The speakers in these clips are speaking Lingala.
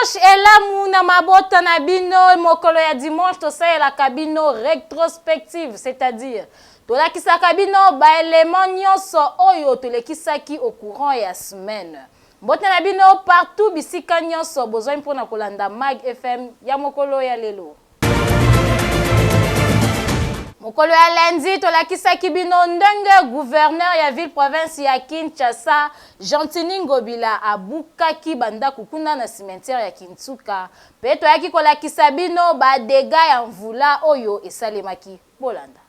dimanche elamu na mabota na bino mokolo ya dimanche tosalelaka bino rétrospective, c'est-à-dire tolakisaka bino ba élément nyonso oyo tolekisaki au courant ya semaine. Mbota na bino partout bisika nyonso besoin mpona kolanda Mag FM ya mokolo ya lelo. Mokolo ya lundi tolakisaki bino ndenge gouverneur ya ville province ya Kinshasa Gentini Ngobila abukaki banda kukuna na cimetière ya Kintsuka. Pe toyaki kolakisa bino ba dégâts ya mvula oyo esalemaki bolanda.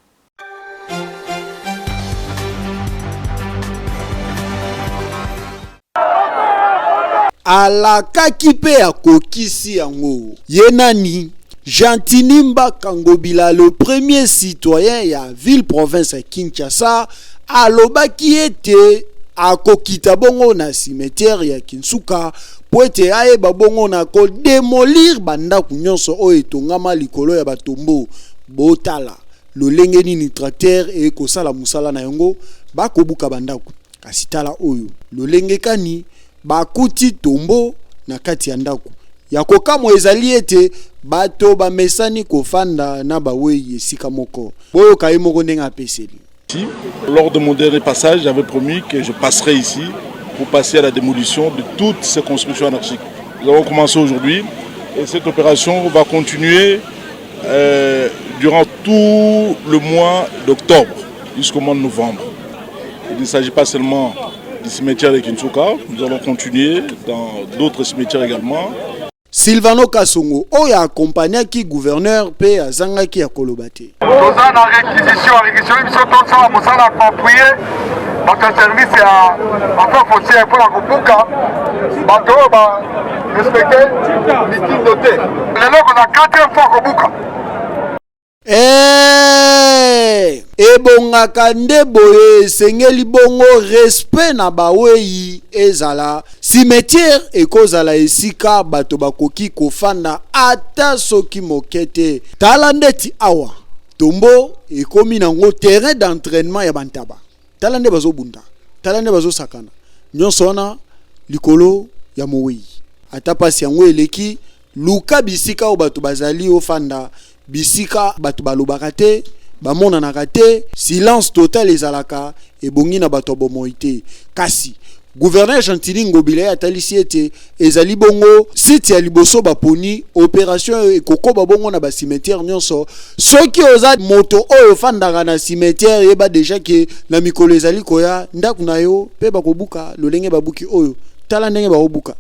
Alakaki pe akokisi yango. Yenani Gentini Mbaka Ngobila, le premier citoyen ya ville province ya Kinshasa, alobaki ete akokita bongo na cimetière ya Kintsuka po ete ayeba bongo na ko démolir bandako nyonso oyo etongama likolo ya batombo. Botala lolenge nini tracteur e kosala musala na yango bakobuka bandako. Kasi tala oyo lolenge kani bakuti tombo na kati ya ndako. Yakokamo ezali ete bato bamesani kofanda na bawei esika moko. Boyo kaye moko ndenga apeseli. Lors de mon dernier passage, j'avais promis que je passerai ici pour passer à la démolition de toutes ces constructions anarchiques. Nous avons commencé aujourd'hui et cette opération va continuer durant tout le mois d'octobre jusqu'au mois de novembre. Il ne s'agit pas seulement du cimetière de Kintsuka, nous allons continuer dans d'autres cimetières également. Silvano Kasongo oya accompagna qui gouverneur pe azanga ki akolobate. Toza na réquisition biso tosala mosala approprié bato service ya affaire foncière pour la kobuka bato ba respecter liquide doté. Lelo kona 4e fois kobuka. Ebongaka nde boye sengeli bongo respect na bawei ezala cimetière ekozala esika bato bakoki kofanda ata soki mokete. Tala ndeti awa tombo ekomi nango terrain d'entraînement ya bantaba. Tala nde bazobunda, tala nde bazosakana nyonso wana likolo ya mowei. Ata pasi yango eleki luka bisika o bato bazali ofanda bisika bato balobaka te bamona na kate silence total ezalaka ebongi na bato bomoite. Kasi gouverneur Gentini Ngobila atalisi ete ezali bongo site ya liboso baponi opération ekokoba bongo na ba cimetière nyonso. Soki oza moto oyo fandaka na cimetière yeba déjà ke na mikolo ezali koya ndaku na yo pe bakobuka lolenge babuki oyo tala ndenge bakobuka.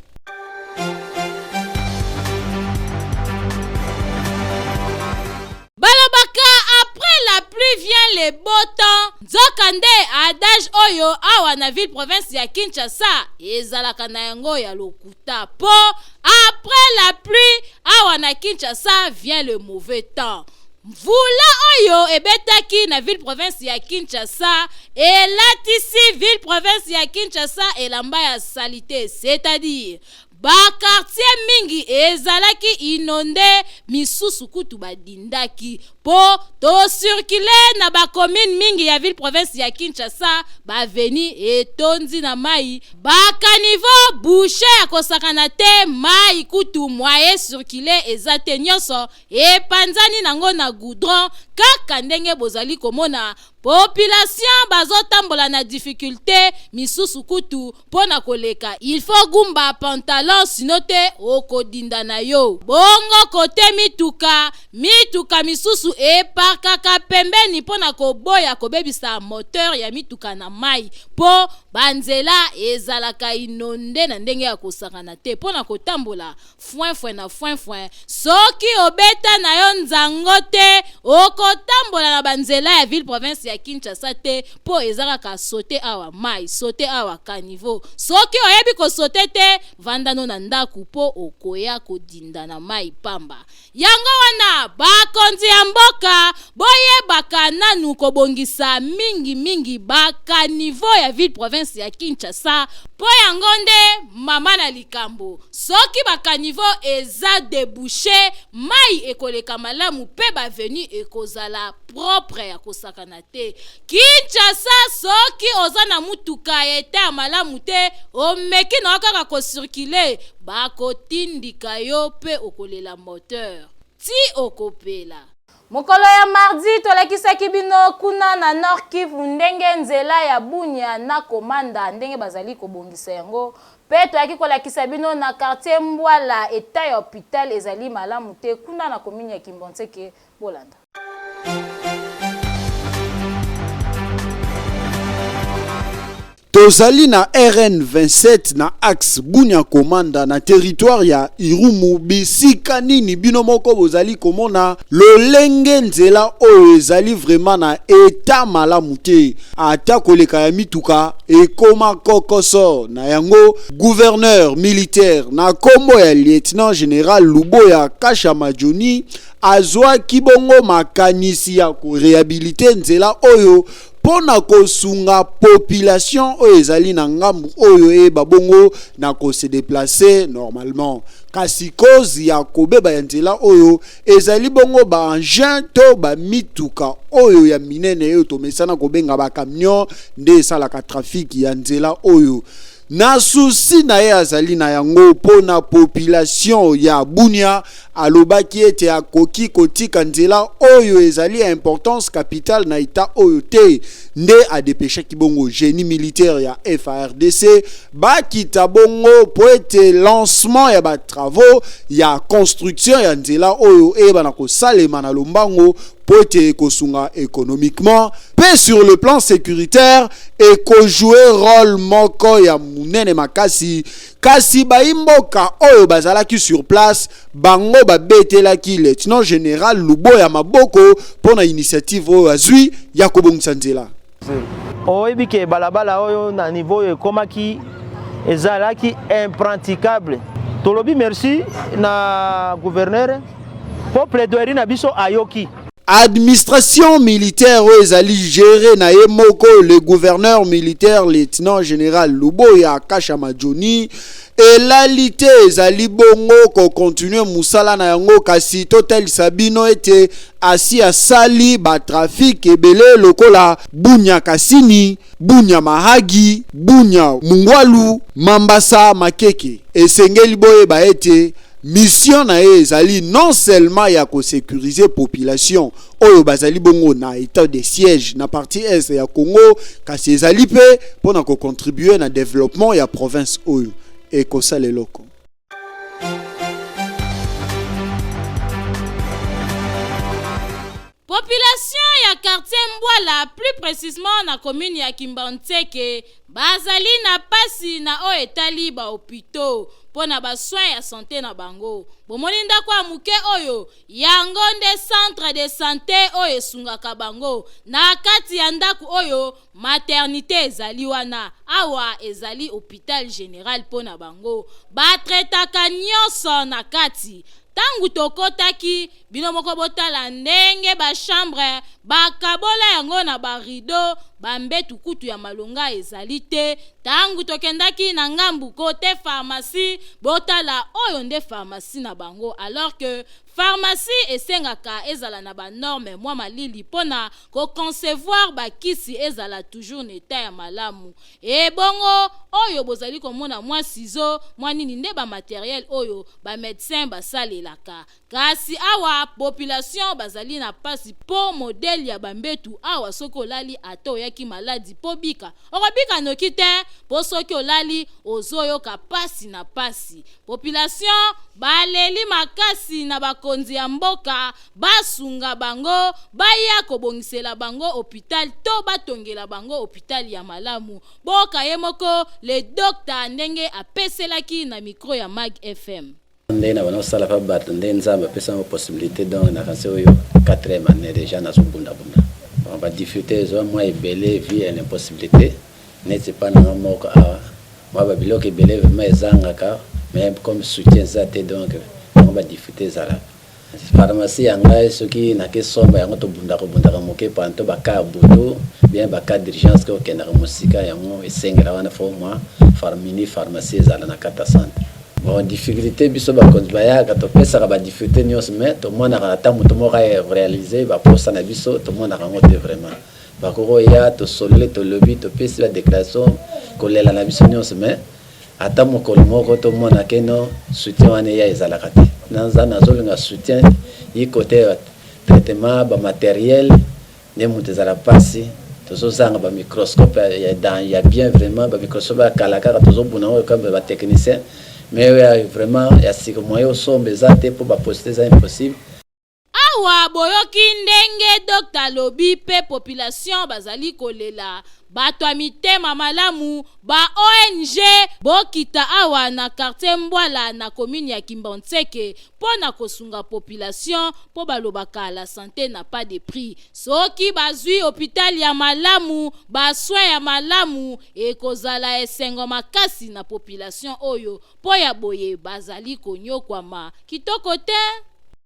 La pluie vient les beaux temps. Nzokande adage oyo awa na ville province ya Kinshasa ezalaka na yango ya lokuta po après la pluie awa na Kinshasa vient le mauvais temps. Mvula oyo ebetaki na ville province ya Kinshasa elatisi ville province ya Kinshasa elamba ya salité, c'est-à-dire ba quartier mingi ezalaki inonde misusu kutu badindaki po to circuler na ba commune mingi ya ville province ya Kinshasa ba veni etonzi na mai ba caniveau bouché akosakana te mai kutu moyen circuler ezate nyonso epanzani nango na goudron kaka ndenge bozali komona population bazotambola na difficulté misusu kutu pona koleka. Il faut gumba pantalon sinote okodinda na yo. Bongo kote mituka misusu eparkaka pembeni pona koboya kobebisa moteur ya mituka na mai po banzela ezalaka inonde na ndenge ya kosakana te pona kotambola foin soki obeta na yo nzango te okotambola na banzela ya ville province ya Kinshasa te po ezalaka sote awa mai sote awa caniveau. Soki oyebi ko sote te vandano na ndaku po okoya kodinda na mai pamba. Yango wana bakonzi ya mboka boyebaka nanu kobongisa mingi ba caniveau ya ville province ya Kinshasa po yango nde mama na likambo soki bakanivo eza débouché mai ekoleka malamu pe bavenu ekozala propre ya kosakana te. Kinshasa soki oza na mutuka ete ya malamu te omeki na kaka kosirkule bakotindika yo pe okolela moteur ti okopela. Mokolo ya mardi tolakisaki bino kuna na Nord Kivu ndenge nzela ya Bunia na Komanda ndenge bazali kobongisa yango pe toyaki kolakisa bino na quartier Mbwala eta ya hôpital ezali malamu te kuna na commune ya Kimbonseke Bolanda. Tozali na RN 27 na axe Bunia Komanda na territoire ya Irumu bisika nini bino moko bozali komona lolenge nzela oyo ezali vraiment na eta malamu te ata koleka ya mituka ekoma kokoso na yango gouverneur militaire na kombo ya lieutenant général Luboya Kasha Majoni azwa kibongo makanisi ya ko réhabiliter nzela oyo pona kosunga population oyo ezali na ngambu oyo e babongo na ko se déplacer normalement kasi cause ya kobeba ya nzela oyo ezali bongo ba engin to ba mituka oyo ya minene oyo tomesana kobenga ba camion nde esalaka trafic ya nzela oyo na souci na ye azali na yango pona population ya Bunia alobaki ete akoki kotika nzela oyo ezali ya importance capitale na ita oyo te nde adepesha kibongo génie militaire ya FARDC bakita bongo po ete lancement ya ba travaux ya construction ya nzela oyo eba na kosalema na lombango pote kosunga économiquement pe sur le plan sécuritaire et ko jouer rôle moko ya munene makasi kasi baimboka oyo bazalaki sur place bango babetelaki lieutenant général Luboya Maboko pona initiative oyo azwi ya kobongisa nzela oyebi ke balabala oyo na niveau ekomaki ezalaki impraticable tolobi merci na gouverneur po plaidoyer na biso ayoki administration militaire oyo ezali géré na ye moko le gouverneur militaire lieutenant général Luboya Kasha Majoni elalité ezali bongo ko continuer musala na yango kasi total sabino ete asi asali ba trafic ebele lokola Bunya Kasini, Bunya Mahagi, Bunya Mungwalu, Mambasa Makeke esengeli boye ba ete mission na ezali non seulement ya ko sécuriser population oyo bazali bongo na état de siège na partie est ya Congo kasi ezali pe pona ko contribuer na développement ya province oyo et ko sale loko population ya quartier Mbwala plus précisément na commune ya Kimbonseke bazali na pasi na o etali ba hôpitaux pona ba soins ya santé na bango bomoni ndako ya muke oyo yango nde centre de santé oyo esungaka bango na kati ya ndako oyo maternité ezali wana awa ezali hôpital général pona bango batretaka nyonso na kati tangu tokotaki bino moko botala ndenge ba chambre bakabola yango na ba rideau bambetu kutu ya malonga ezali te tangu tokendaki na ngambu kote pharmacie botala oyo nde pharmacie na bango alors que pharmacie esengaka ezala na ba norme mwa malili pona ko concevoir ba kisi ezala toujours neta ya malamu e bongo oyo bozali komona mwa ciseau mwa nini nde ba matériel oyo ba médecin basalelaka kasi awa population bazali na pasi po modèle ya bambetu awa soki olali ato yaki maladi po bika okobika noki te po soki olali ozoyoka pasi na pasi population baleli makasi na bakonzi ya mboka basunga bango baya kobongisela bango hôpital to batongela bango hôpital ya malamu boka ye moko le docteur ndenge apeselaki na micro ya Mag FM ndenge na bana sala fa bat ndenge nzamba pesa mo possibilité donc na kanse oyo 4e année déjà na subunda bunda on va difficulté zo moi ebele vie une possibilité n'était pas na moko moi ba biloke ebele vraiment ezangaka mais comme soutien ça te donc on va difficulté ça là pharmacie yanga soki na ke somba yango to bunda ko bunda ka moke panto ba ka buto bien ba cas d'urgence ko kenara musika yango esengera wana fo moi mini pharmacie ezala na kata centre. Bon difficulté biso ba konzbaya ka to pesa ba difficulté nyos mais to mona ka tamu to mo réaliser ba posa na biso to mona ka ngote vraiment. Ba ko ya to solé to lobby to pesa la déclaration ko lela na biso nyos mais ata mokolo moko to mona keno soutien wana ya ezala kate. Nanza nazolinga soutien yi côté traitement ba matériel ne mutezala pasi tozozanga ba microscope ya bien vraiment ba microscope ya kalaka tozobuna comme ba technicien mais vraiment ya siko moyo sombe zate pour ba poster ça impossible. Awa boyoki ndenge Dr. Lobi pe population bazali kolela bato ya mitema malamu ba ONG bokita awa na quartier Mbwala na commune ya Kimbontseke pona kosunga population po balobaka la santé n'a pas de prix. Soki bazui hôpital ya malamu ba soin ya malamu ekozala esengo makasi na population oyo po ya boye bazali konyokwama kitoko te.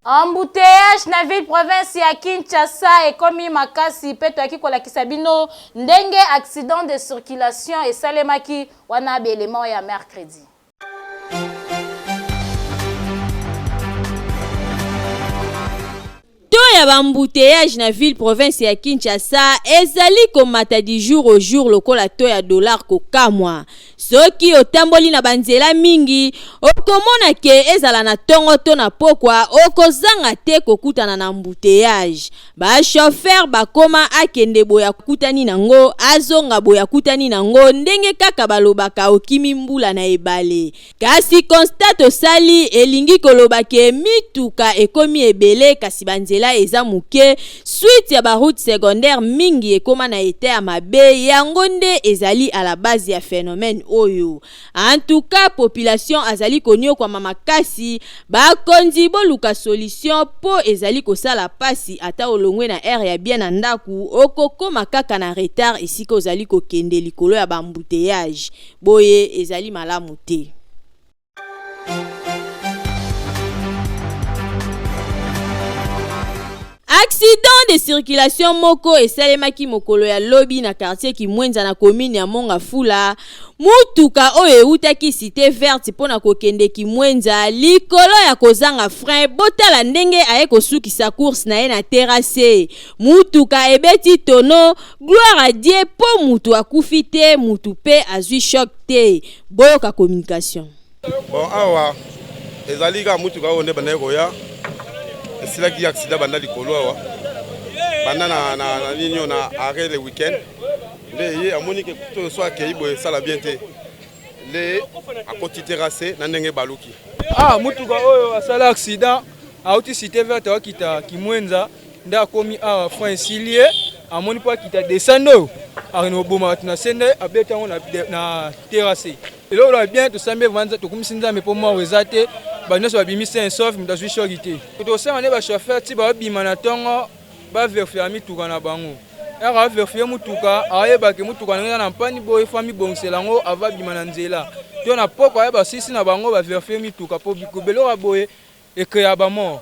Embouteillage na ville province ya Kinshasa ekomi makasi peto akikolakisa bino ndenge accident de circulation esalemaki wana belema ya mercredi. Ya bambouteillage na ville province ya Kinshasa ezali komata di jour au jour lokola to ya dollar ko kamwa. Soki otamboli na banzela mingi okomona ke ezala na tongo to na pokwa okozanga te kokutana na embouteillage. Ba chauffeur bakoma akende boya kutani nango azonga boya kutani nango ndenge kaka balobaka okimi mbula na ebale. Kasi constate osali elingi kolobake mituka ekomi ebele kasi banzela eza muke suite ya ba route secondaire mingi ekoma na ete ya mabe yango nde ezali à la base ya phénomène oyo. En tout cas population azali konyo kwa makasi bakonzi boluka solution po ezali kosala pasi ata olongwe na air ya bien na ndaku okokoma kaka na retard esika ozali kokende likolo ya bambouteillage boye ezali malamu te. Accident de circulation moko esalemaki mokolo ya lobi na quartier Kimwenza na commune ya Mongafula. Mutuka oyo eutaki cité verte pona kokende Kimwenza likolo ya kozanga frein botala ndenge aye kosukisa course na ye na terrasse. Mutuka ebeti tono gloire à Dieu po mutu akufi te mutu pe azui choc te. Boyoka communication. Bon awa ezali ka mutuka oyo ne baneko ya c'est qui accident banda likolo awa banda na nini na arrêt le week-end le amoni ke to so akei boye sala bien te le akoti terrasse na ndenge baluki mutuka oyo asala accident auti cité verte wakita Kimwenza nda komi a francilie amoni po akita descendo arino boma na sende abeta na terrasse elo la bien to sambe vanza to kumisinza me po mo rezate banyose babimisa insof mutazwi shorite kutosema ne ba chauffeur ti ba bima na tongo ba verifie mituka na bango era verifie mutuka ayebake mutuka ngena na mpani boy fami bongselango ava bima na nzela to na poko ayeba sisi na bango ba verifie mituka po bikobelo ba boy ekreya ba mort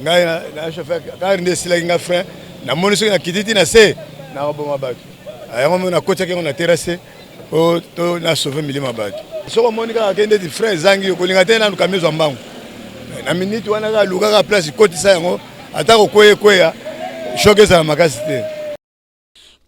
ngai na chauffeur car nde sila nga frein na moniso na kititi na se na boma batu ayango na kotaki na terrasse o to na sauver milima batu soko monika akende di frein zangi kolinga te na lukamezo mbangu na minute wana ka luka ka place kotisa yango atako koya choke za makasi te.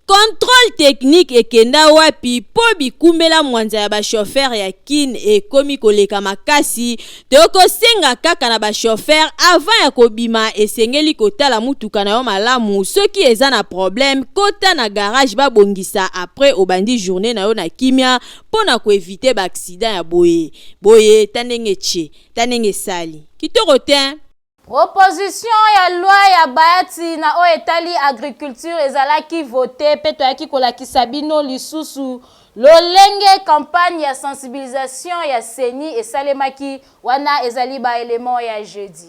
Contrôle technique ekenda wapi po bikumbela mwanza ya ba chauffeur ya kin ekomi koleka makasi toko senga kaka na ba chauffeur avant ya kobima esengeli kotala mutuka na yo malamu soki eza na problème kota na garage ba bongisa après obandi journée na yo na kimia pona ko éviter ba accident ya boye tanenge che tanenge sali kitoko te. Proposition ya loi ya Bayati na o etali agriculture ezalaki voté peto yaki kolakisa bino lisusu lolenge campagne ya sensibilisation ya seni esalemaki wana ezali ba élément ya jeudi.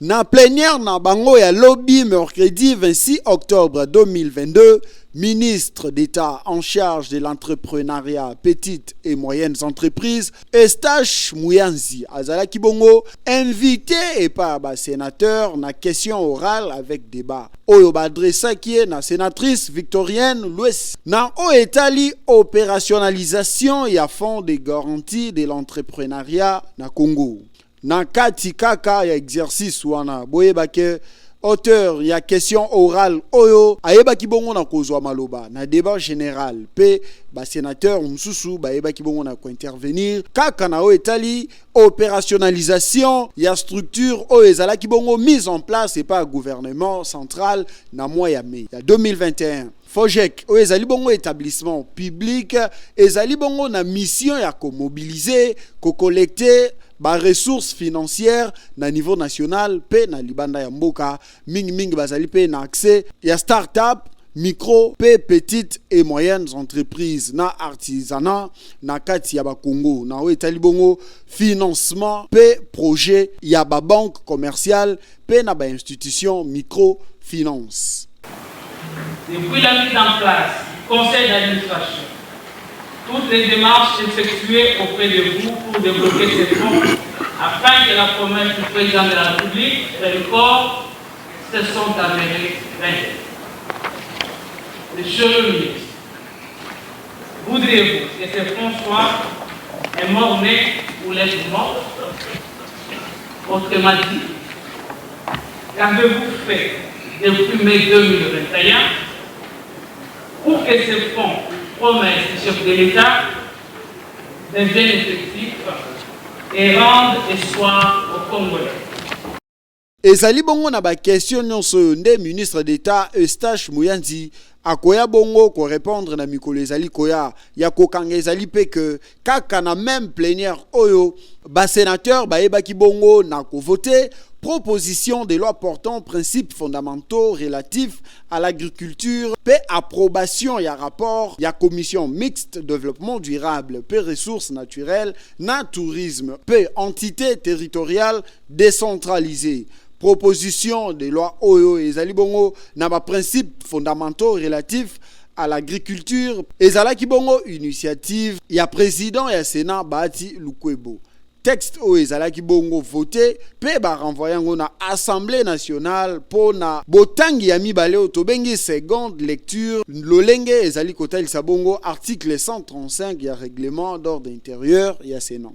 Na plénière na bango ya lobby mercredi 26 octobre 2022, ministre d'État en charge de l'entrepreneuriat petites et moyennes entreprises, Eustache Muyanzi azalaki bongo invité et par ba sénateur na question orale avec débat. Oyo ba adressaki na sénatrice Victorienne Louis na o etali opérationnalisation ya fonds de garantie de l'entrepreneuriat na Congo. Na kati kaka ya exercice wana boyebake auteur ya question orale oyo ayebaki bongo na kozwa maloba na débat général pe ba sénateur msusu bayebaki bongo na ko intervenir kaka na o etali opérationnalisation ya structure oyo ezalaki bongo mise en place et par gouvernement central na mois ya mai ya 2021. FOJEC oyo ezali bongo établissement public ezali bongo na mission ya ko mobiliser ko collecter ba ressources financières na niveau national pe na libanda ya mboka mingi bazali pe na accès ya start-up micro pe petites et moyennes entreprises na artisanat na kati ya ba Congo na o etali bongo financement pe projet ya ba banque commerciale pe na ba institution microfinance. Depuis la mise en place du conseil d'administration, toutes les démarches effectuées auprès de vous pour débloquer ces fonds afin que la promesse du président de la République et le corps se sont avérées vaines. Monsieur le ministre, voudriez-vous que ces fonds soient un mort-né ou l'être mort? Autrement dit, qu'avez-vous fait depuis mai 2021 pour que ces fonds promesses du chef de l'État deviennent effectifs et rendent espoir aux Congolais? Ezali bongo na ba question nyonso nde ministre d'État Eustache Muyanzi akoya bongo ko répondre na mikolo ezali koya ya kokanga ezali pe que kaka na même plénière oyo ba sénateur ba ebaki bongo na ko voter proposition de loi portant principes fondamentaux relatifs à l'agriculture, pe approbation ya rapport ya commission mixte développement durable, pe ressources naturelles, na tourisme, pe entité territoriale décentralisée. Proposition de loi oyo ezali bongo na ba principes fondamentaux relatifs à l'agriculture ezalaki bongo initiative ya président ya Sénat Bahati Lukwebo. Texte oyo ezalaki bongo voté pe ba renvoyer ngo na Assemblée nationale po na botangi ya mibale oyo tobengi seconde lecture lolenge ezali kotalisa bongo article 135 ya règlement d'ordre intérieur ya Sénat.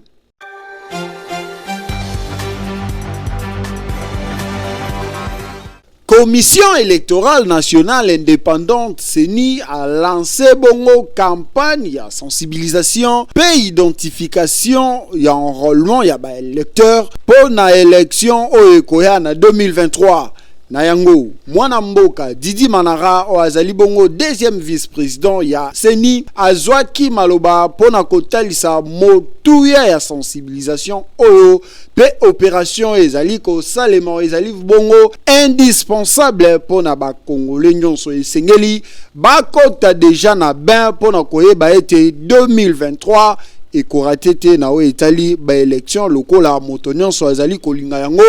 Commission électorale nationale indépendante CENI a lancé bongo campagne ya sensibilisation pe identification ya enrôlement ya ba électeurs pour na élection oyo ekoya na 2023. Na yango mwana mboka Didi Manara o azali bongo deuxième vice-président ya CENI azwaki maloba pona kotalisa motuya ya sensibilisation oyo pe opération ezali ko salema ezali bongo indispensable pona ba congolais nyonso esengeli bakota déjà na bain pona koyeba ete 2023 ekoratete na o etali ba élection lokola moto nyonso azali kolinga yango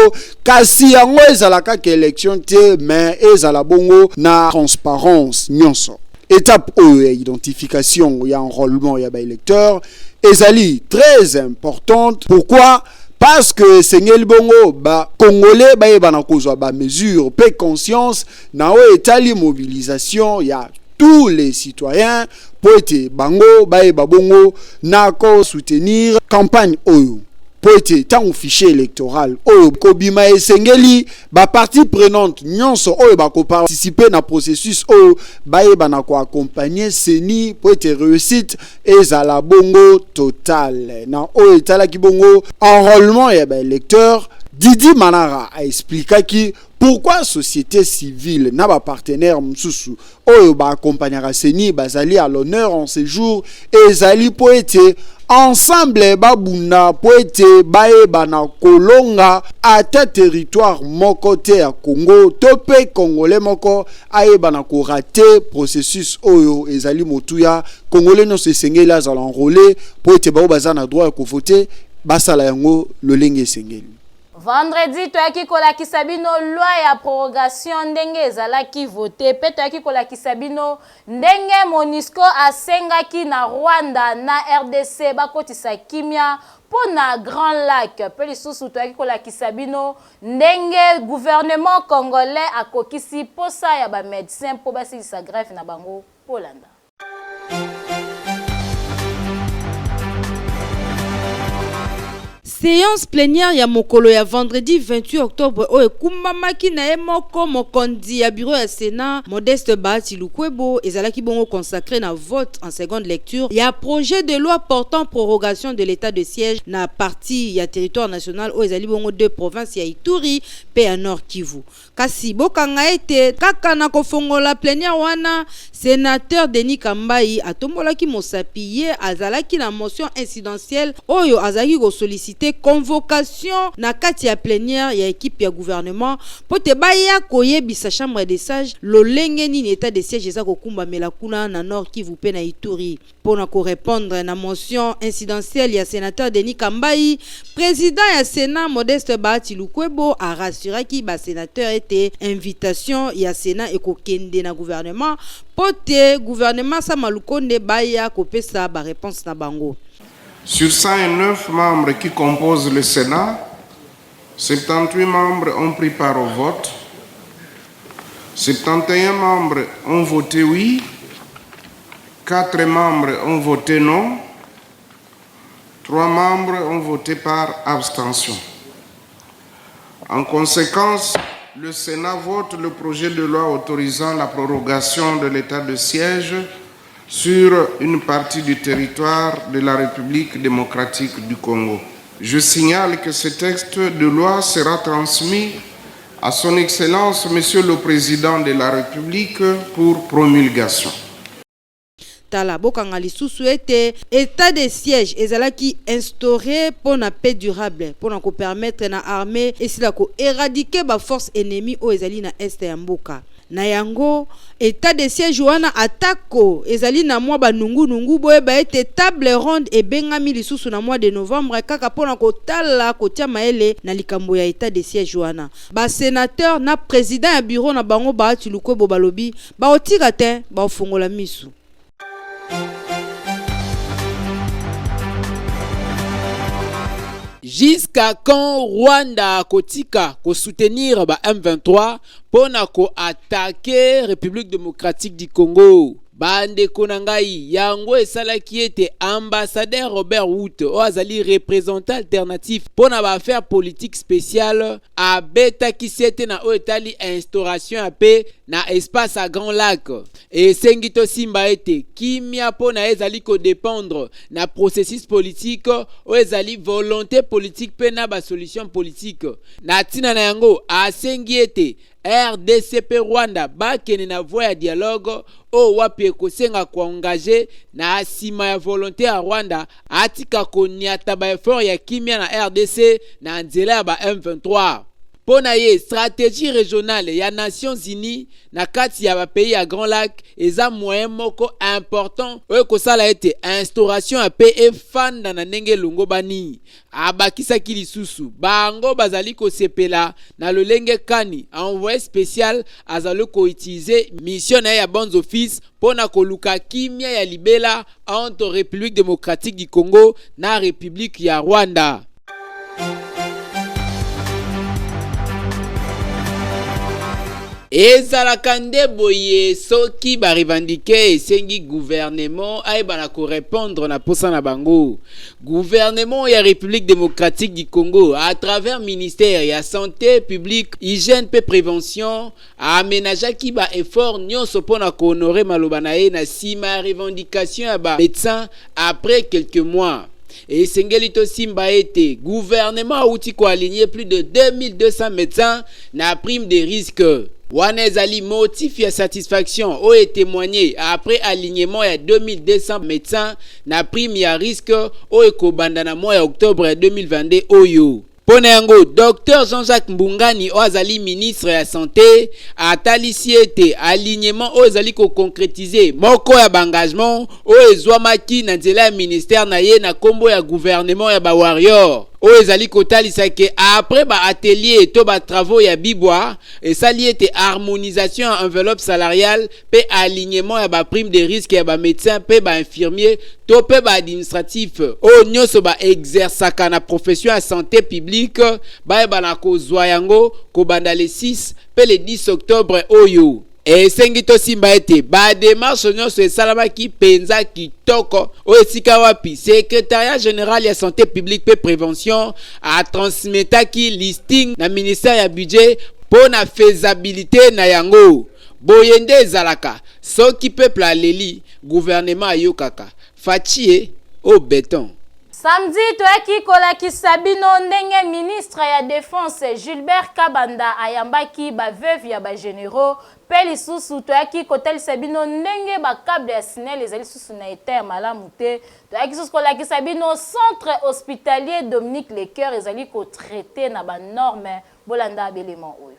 kasi yango ezalaka ke élection te mais ezala bongo na transparence nyonso. Étape oyo ya identification ya enrôlement ya ba électeur ezali très importante. Pourquoi? Parce que sengeli bongo ba congolais ba yeba na kozwa ba mesure pe conscience na o etali mobilisation ya tous les citoyens pour être bango bae babongo na ko soutenir campagne oyo pour être tant fichier électoral oyo kobima esengeli ba partie prenante nyonso oyo ba ko participer na processus oyo bae bana ko accompagner CENI pour être réussite ezala bongo total na oyo etala ki bongo enrôlement ya ba électeur. Didi Manara a expliqué qui pourquoi société civile n'a pas partenaire msusu oyo ba accompagnera CENI bazali à l'honneur en séjour et zali poete ensemble babuna poete bae bana kolonga ata territoire moko te ya Congo tope congolais moko aye bana ko rater processus oyo ezali motuya congolais no se sengeli azala enrôler poete bao bazana droit ya ko voter basala yango lolenge sengeli. Vendredi, toyaki kolakisa bino loi ya prorogation ndenge ezalaki voté. Pe toyaki kolakisa bino ndenge MONUSCO asengaki na Rwanda na RDC bakotisa kimia pona Grand Lac. Pe lisusu toyaki kolakisa bino ndenge gouvernement congolais akokisi posa ya ba médecin po basilisa greffe na bango Polanda. Séance plénière ya mokolo ya vendredi 28 octobre o ekumamaki na ye moko mokondi ya bureau ya Sénat Modeste Bahati Lukwebo ezalaki bongo consacré na vote en seconde lecture ya projet de loi portant prorogation de l'état de siège na partie ya territoire national o ezali bongo deux provinces ya Ituri pe ya Nord Kivu. Kasi bokanga ete kaka na kofongola plénière wana sénateur Denis Kambai atombolaki mosapi ye azalaki na motion incidentielle oyo azalaki ko solliciter convocation na kati ya plénière ya équipe ya gouvernement pote baya koyebisa chambre des sages lolenge nini état de siège eza kokumba melakuna na Nord Kivu pe na Ituri. Pona ko répondre na motion incidentielle ya sénateur Denis Kambai, président ya Sénat Modeste Bahati Lukwebo a rassuraki ba sénateur ete invitation ya Sénat ekokende na gouvernement pote gouvernement sa malukonde baya kopesa ba réponse na bango. Sur 109 membres qui composent le Sénat, 78 membres ont pris part au vote, 71 membres ont voté oui, 4 membres ont voté non, 3 membres ont voté par abstention. En conséquence, le Sénat vote le projet de loi autorisant la prorogation de l'état de siège sur une partie du territoire de la République démocratique du Congo. Je signale que ce texte de loi sera transmis à son Excellence Monsieur le Président de la République pour promulgation. Tala bokanga lisusu ete état de siège ezalaki instauré pour na paix durable pour na ko permettre na armée esila ko éradiquer ba force ennemie o ezali na est ya mboka. Na yango état de siège wana atako ezali na mwa banungu boye ba ete table ronde e bengami lisusu na mois de novembre kaka pona kotala kotia maele na likambo ya état de siège wana. Ba sénateur na président ya bureau na bango Bahati Lukwebo balobi ba otika te ba ofongola misu. Jusqu'à quand Rwanda kotika ko soutenir ba M23 pona ko attaquer République démocratique du Congo? Bande konangai yango esalaki ete ambassadeur Robert Wood o azali représentant alternatif pona ba affaire politique spéciale a beta ki sete na o etali instauration ya paix na espace à Grand Lac et sengito simba ete kimia pona ezali ko dépendre na processus politique o ezali volonté politique pe na ba solution politique na tina na yango a sengi ete RDCP Rwanda bakene na voie ya dialogue o wapi ekosenga ko engager na asima ya volonté ya Rwanda atika koniata ba effort ya kimia na RDC na nzela ya ba M23. Pona ye stratégie régionale ya Nations Unies na kati ya ba pays ya Grand Lac eza moyen moko important oyo kosala ete instauration ya paix efanda na ndenge longo bani abakisaki lisusu bango bazali kosepela na lolenge kani envoyé spécial azali ko utiliser mission na ya bons office pona koluka kimia ya libela entre République démocratique du Congo na République ya Rwanda. Ezalaka nde boye soki ba revendiquer esengi gouvernement aibana ko répondre na posa na bango. Gouvernement ya République démocratique du Congo à travers ministère ya santé publique, hygiène pe prévention a aménagé ki ba effort nyonso pona ko honorer maloba na ye na sima revendication ya ba médecin après quelques mois. Et Sengelito Simba ete gouvernement a outi ko aligner plus de 2200 médecins na prime de risque. Wana ezali motif ya satisfaction o e témoigné après alignement ya 2200 médecins na prime ya risque o ekobanda na mois ya octobre 2022 oyo. Pona yango Dr Jean-Jacques Mbungani o azali ministre ya santé atalisi ete alignement o ezali ko concrétiser moko ya engagement o ezwamaki na nzela ya ministère na ye na kombo ya gouvernement ya ba warrior oyo ezali kotalisa ke après ba atelier to ba travaux ya bibwa esali ete harmonisation ya enveloppe salariale pe alignement ya ba prime de risque ya ba médecin pe ba infirmier to pe ba administratif oyo nyonso ba exerçaka na profession ya santé publique bayeba na kozwa yango kobanda le 6 pe le 10 octobre oyo. Esengi to simba ete ba démarche nyonso esalamaki penza kitoko o esika wapi secrétariat général ya santé publique pe prévention a transmetaki listing na ministère ya budget pour na faisabilité na yango boyende ezalaka soki peuple aleli gouvernement ayokaka fatie au béton. Samedi toyaki kolakisa bino ndenge ministre ya défense Gilbert Kabanda ayambaki ba veuve ya ba généraux pe lisusu toyaki kotalisa bino ndenge ba câble ya SNEL ezali susu na état malamu te toyaki susu kolakisa bino centre hospitalier Dominique Lecoeur ezali ko traiter na ba norme bolanda belement oyo.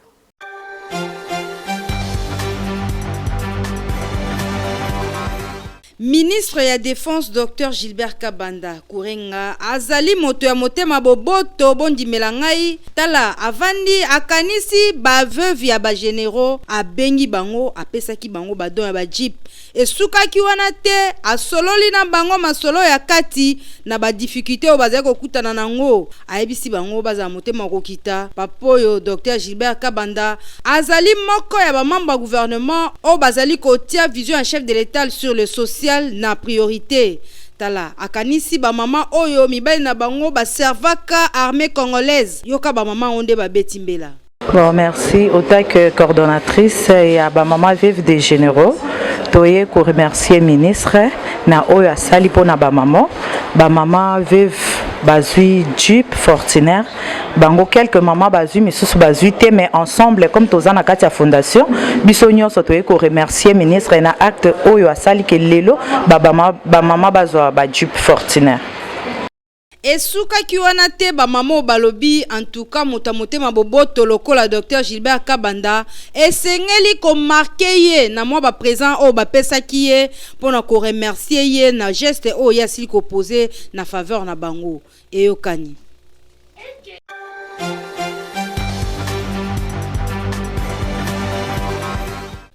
Ministre ya Défense Dr Gilbert Kabanda Kurenga azali moto ya motema boboto bondimela ngai tala avandi akanisi ba veuve ya ba généraux abengi bango apesaki bango badon ya ba jeep esukaki wana te asololi na bango masolo ya kati na ba difficulté o bazali kokutana nango ayebisi bango baza motema kokita papoyo Dr Gilbert Kabanda azali moko ya ba membre gouvernement o bazali kotia vision en chef de l'État sur le social na priorité tala akanisi ba mama oyo mibali na bango ba servaka armée congolaise yoka ba mama onde ba betimbela. Bon, merci autant que coordonnatrice et à ba mama vive des généraux toye ko remercier ministre na oyo asali pona ba mama vive bazui Jeep Fortuner bango quelques mamans bazui misusu bazui te mais ensemble comme tozana kati ya fondation biso nyonso toye ko remercier ministre na acte oyo asali ke lelo ba mama bazwa ba Jeep Fortuner. Esuka kiwana te ba mama balobi en tout cas motema boboto lokola Dr Gilbert Kabanda esengeli ko marquer ye na moi ba présent o ba pesaki ye pona ko remercier ye na geste o ya sili ko poser na faveur na bango eyokani.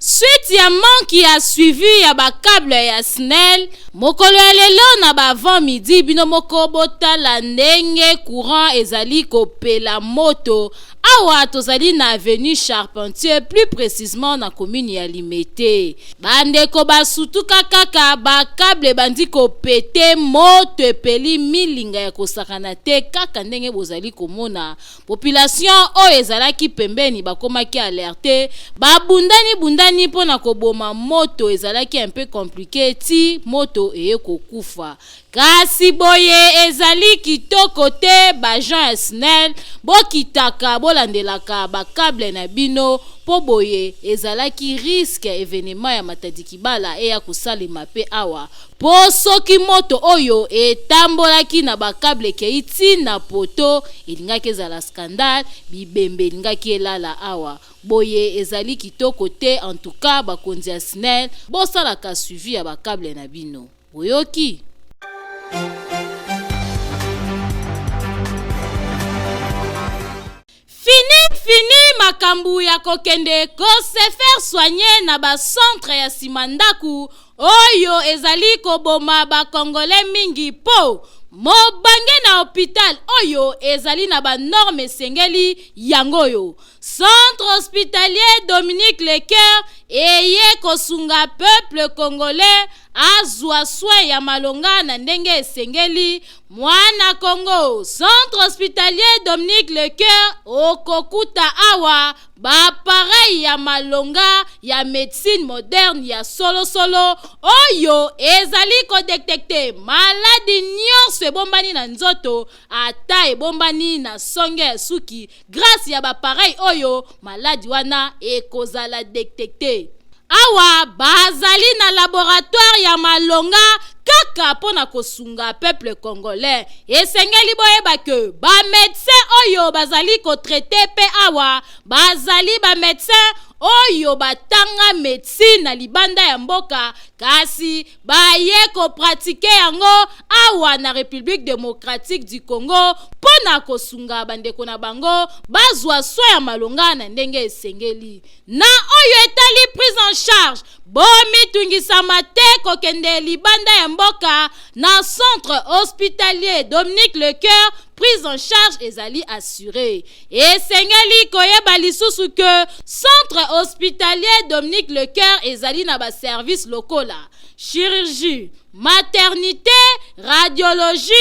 Suite ya manki a suivi ya ba câble ya SNEL mokolo ya lelo na ba avant midi bino moko botala ndenge courant ezali kopela moto awa tozali na avenue Charpentier plus précisément na commune ya Limete bandeko basutuka kaka ba câble bandi kopete moto epeli milinga ya kosakana te kaka ndenge bozali komona population oyo ezalaki pembeni bakomaki alerte babundani pona koboma moto ezalaki un peu compliqué ti moto eye kokufa kasi boye ezali kitoko te bajan ya SNEL bokitaka bolandelaka bakable na bino po boye ezalaki risque événement ya matadi kibala eya kosalema pe awa po soki moto oyo etambolaki na bakable keiti na poto elingaki ezala scandale bibembe elingaki elala awa boye ezali kitoko te en tout cas bakonzi ya SNEL bosalaka suivi ya bakable na bino boyoki. Fini makambu ya kokende ko se faire soigner na ba centre ya simandaku oyo ezali koboma ba congolais mingi po mobange na hôpital oyo ezali na ba norme sengeli yangoyo centre hospitalier Dominique Lecoeur eye kosunga peuple congolais azwa soin ya malonga na ndenge esengeli mwana Congo. Centre hospitalier Dominique Lecoeur okokuta awa ba pareil ya malonga ya médecine moderne ya solo oyo ezali ko détecter maladie nyonso ebombani na nzoto ata ebombani na songe ya suki grâce ya ba pareil oyo maladie wana ekozala détecter. Awa bazali na laboratoire ya malonga kaka pona kosunga peuple congolais esengeli boyeba ke ba médecin oyo bazali ko traiter pe awa bazali ba médecin oyo batanga médecine na libanda ya mboka kasi baye ko pratiquer yango awa na République démocratique du Congo pona kosunga bandeko na bango bazwa so ya malonga na ndenge esengeli. Na oyo etali prise en charge bomitungisama te kokende libanda ya mboka na centre hospitalier Dominique Lecoeur, prise en charge ezali assurée. Esengeli koyeba lisusu que centre hospitalier Dominique Lecoeur ezali na ba service lokola chirurgie, maternité, radiologie,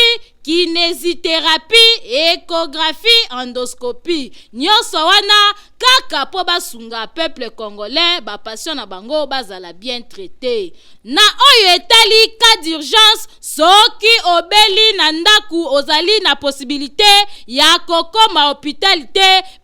kinésithérapie, échographie, endoscopie. Nyonso wana kaka po basunga peuple congolais ba patient na bango bazala bien traité. Na oyo etali cas d'urgence soki obeli na ndaku ozali na possibilité ya kokoma hôpital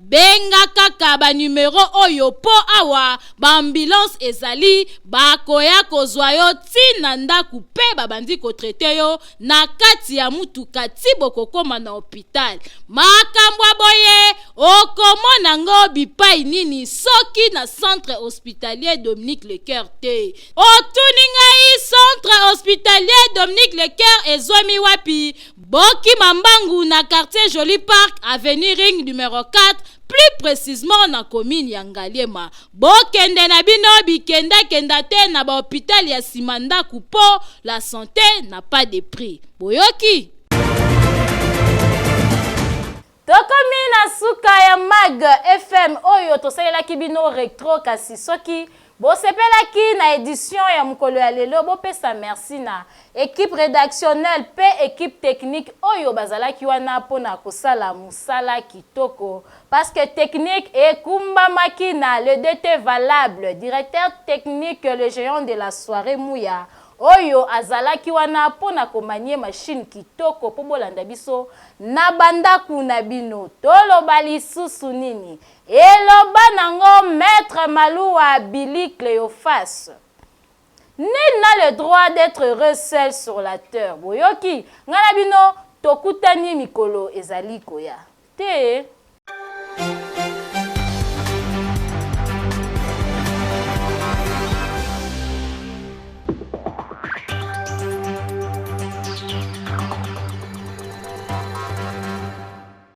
benga kaka ba numero oyo po awa ba ambulance ezali bakoya kozwa yo tina ndaku pe babandi ko traité yo na kati ya mutuka ti bokokoma na hôpital. Makambo boye okomona ngo bipai nini soki na centre hospitalier Dominique Lecoeur te. Otuningai centre hospitalier Dominique Lecoeur ezwami wapi? Boki Mambangu na quartier Joli Park, avenue Ring numéro 4, plus précisément na commune ya Ngaliema. Bokende na bino bikenda kenda te na ba hôpital ya Simanda Kupo, la santé n'a pas de prix. Boyoki tokomi na suka ya Mag FM oyo tosalelaki bino retro kasi soki bosepelaki na édition ya mukolo ya lelo bopesa merci na équipe rédactionnelle pe équipe technique oyo bazalaki wana pona kosala musala kitoko parce que technique ekumba makina le DT valable directeur technique le géant de la soirée Mouya oyo azalaki wana pona komanie machine kitoko po bolanda biso na bandaku na bino toloba lisusu nini eloba nango maître Maloua Billy Cléophas. Nul n'a le droit d'être heureux seul sur la terre. Boyoki ngana bino tokutani mikolo ezali koya te